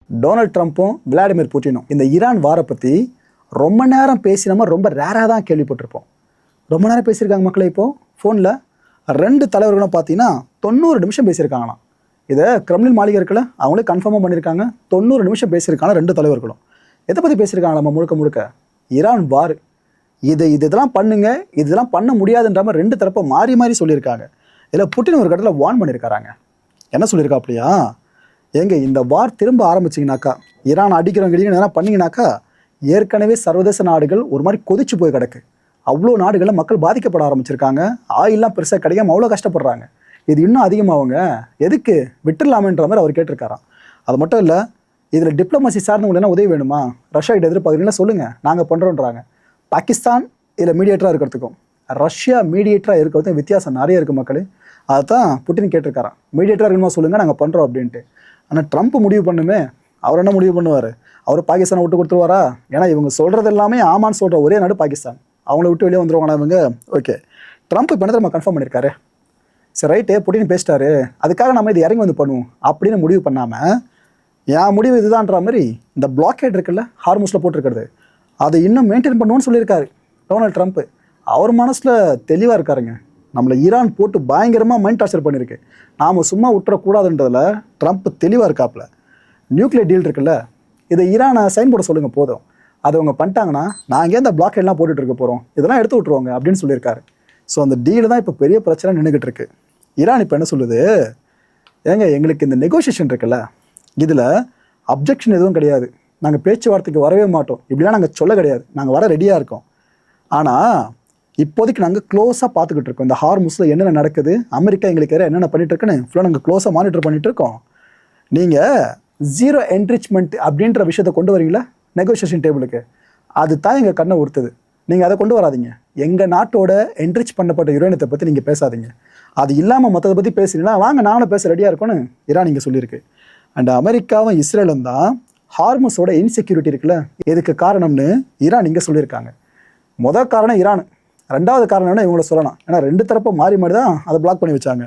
Donald ட்ரம்ப்பும் Vladimir புட்டினும் இந்த Iran வாரை பற்றி ரொம்ப நேரம் பேசினோமா ரொம்ப ரேராக தான் கேள்விப்பட்டிருப்போம். ரொம்ப நேரம் பேசியிருக்காங்க மக்களை. இப்போது ஃபோனில் ரெண்டு தலைவர்களும் பார்த்தீங்கன்னா 90 நிமிஷம் பேசியிருக்காங்களாம். இதை கிரெம்ளின் மாளிகை இருக்குல்ல, அவங்களே கன்ஃபார்மாக பண்ணியிருக்காங்க. 90 நிமிஷம் பேசியிருக்காங்க ரெண்டு தலைவர்களும். எதை பற்றி பேசியிருக்காங்க நம்ம முழுக்க ஈரான் வார், இதெல்லாம் பண்ணுங்க, இதெல்லாம் பண்ண முடியாதுன்ற மாதிரி ரெண்டு தரப்பை மாறி மாறி சொல்லியிருக்காங்க. இதில் புட்டின் ஒரு கட்டத்தில் வார்ன் பண்ணியிருக்காங்க. என்ன சொல்லியிருக்கா அப்படியா, ஏங்க இந்த வார் திரும்ப ஆரம்பிச்சிங்கனாக்கா, ஈரான் அடிக்கிறவங்க எதனா பண்ணிங்கனாக்கா ஏற்கனவே சர்வதேச நாடுகள் ஒரு மாதிரி கொதிச்சு போய் கிடக்கு. அவ்வளோ நாடுகளில் மக்கள் பாதிக்கப்பட ஆரம்பிச்சிருக்காங்க. ஆயிலாம் பெருசாக கிடைக்காம அவ்வளோ கஷ்டப்படுறாங்க. இது இன்னும் அதிகமாகுங்க, எதுக்கு விட்டுடலாமன்ற மாதிரி அவர் கேட்டிருக்காராம். அது மட்டும் இல்லை, இதில் டிப்ளமசி சார்ந்தவங்களுக்கு உதவி வேணுமா, ரஷ்யா கிட்ட எதிர்பார்க்குறீங்களா சொல்லுங்கள், நாங்கள் பண்ணுறோன்றாங்க. பாகிஸ்தான் இதில் மீடியேட்டராக இருக்கிறதுக்கும் ரஷ்யா மீடியேட்டராக இருக்கிறதுக்கும் வித்தியாசம் நிறைய இருக்குது மக்கள். அதுதான் புட்டின் கேட்டிருக்காராம். மீடியேட்டராக இருக்கணுமா சொல்லுங்கள், நாங்கள் பண்ணுறோம் அப்படின்ட்டு. ஆனால் ட்ரம்ப் முடிவு பண்ணுமே, அவர் என்ன முடிவு பண்ணுவார்? அவர் பாகிஸ்தானை விட்டு கொடுத்துருவாரா? ஏன்னா இவங்க சொல்கிறது எல்லாமே ஆமான்னு சொல்கிற ஒரே நாடு பாகிஸ்தான். அவங்கள விட்டு வெளியே வந்துருவாங்க இவங்க. ஓகே, ட்ரம்ப் இப்போ என்ன நம்ம கன்ஃபார்ம் பண்ணியிருக்காரு, சரி ரைட்டு புட்டின் பேசிட்டாரு, அதுக்காக நம்ம இது இறங்கி வந்து பண்ணுவோம் அப்படின்னு முடிவு பண்ணாமல், என் முடிவு இதுதான்ற மாதிரி இந்த பிளாக்கேட் இருக்குல்ல, ஹார்மோஸில் போட்டிருக்கிறது, அதை இன்னும் மெயின்டைன் பண்ணுவோன்னு சொல்லியிருக்காரு டொனால்ட் ட்ரம்ப். அவர் மனசில் தெளிவாக இருக்காருங்க. நம்மளை ஈரான் போட்டு பயங்கரமாக மைண்ட் டார்ச்சர் பண்ணியிருக்கு, நாம் சும்மா விட்டுறக்கூடாதுன்றதில் ட்ரம்ப் தெளிவாக இருக்காப்புல. நியூக்ளியர் டீல் இருக்குல்ல, இதை ஈரானை சைன் போட சொல்லுங்கள் போதும், அதை அவங்க பண்ணிட்டாங்கன்னா நாங்கள் இந்த பிளாக்கெட்லாம் போட்டுட்டு இருக்க போகிறோம், இதெல்லாம் எடுத்து விட்ருவாங்க அப்படின்னு சொல்லியிருக்காரு. ஸோ அந்த டீல் தான் இப்போ பெரிய பிரச்சனை நின்றுக்கிட்டு இருக்கு. ஈரான் இப்போ என்ன சொல்லுது, ஏங்க எங்களுக்கு இந்த நெகோசியேஷன் இருக்குல்ல, இதில் அப்ஜெக்ஷன் எதுவும் கிடையாது, நாங்கள் பேச்சுவார்த்தைக்கு வரவே மாட்டோம், இப்படிலாம் நாங்கள் சொல்ல கிடையாது, நாங்கள் வர ரெடியாக இருக்கோம். ஆனால் இப்போதைக்கு நாங்கள் க்ளோஸாக பார்த்துக்கிட்டு இருக்கோம், இந்த ஹார்முஸில் என்னென்ன நடக்குது, அமெரிக்கா எங்களுக்கு என்னென்ன பண்ணிட்டு இருக்குன்னு ஃபுல்லாக நாங்கள் க்ளோஸாக மானிட்டர் பண்ணிட்டு இருக்கோம். நீங்கள் ஜீரோ என்ரிச்மெண்ட் அப்படின்ற விஷயத்தை கொண்டு வரீங்களா நெகோசியேஷன் டேபிளுக்கு, அது தான் எங்கள் கண்ணை உறுத்துது. நீங்கள் அதை கொண்டு வராதிங்க. எங்கள் நாட்டோட என்ரிச் பண்ணப்பட்ட யுரேனியத்தை பற்றி நீங்கள் பேசாதீங்க, அது இல்லாமல் மற்றதை பற்றி பேசுறீங்களா, வாங்க நானும் பேச ரெடியாக இருக்கோன்னு ஈரான் இங்கே சொல்லியிருக்கு. அண்ட் அமெரிக்காவும் இஸ்ரேலும் தான் ஹார்முஸோட இன்செக்யூரிட்டி இருக்குல்ல, எதுக்கு காரணம்னு ஈரான் இங்கே சொல்லியிருக்காங்க. முதல் காரணம் ஈரான், ரெண்டாவது காரணம் என்ன இவங்கள சொல்லலாம், ஏன்னா ரெண்டு தரப்பை மாறி தான் அதை பிளாக் பண்ணி வச்சாங்க.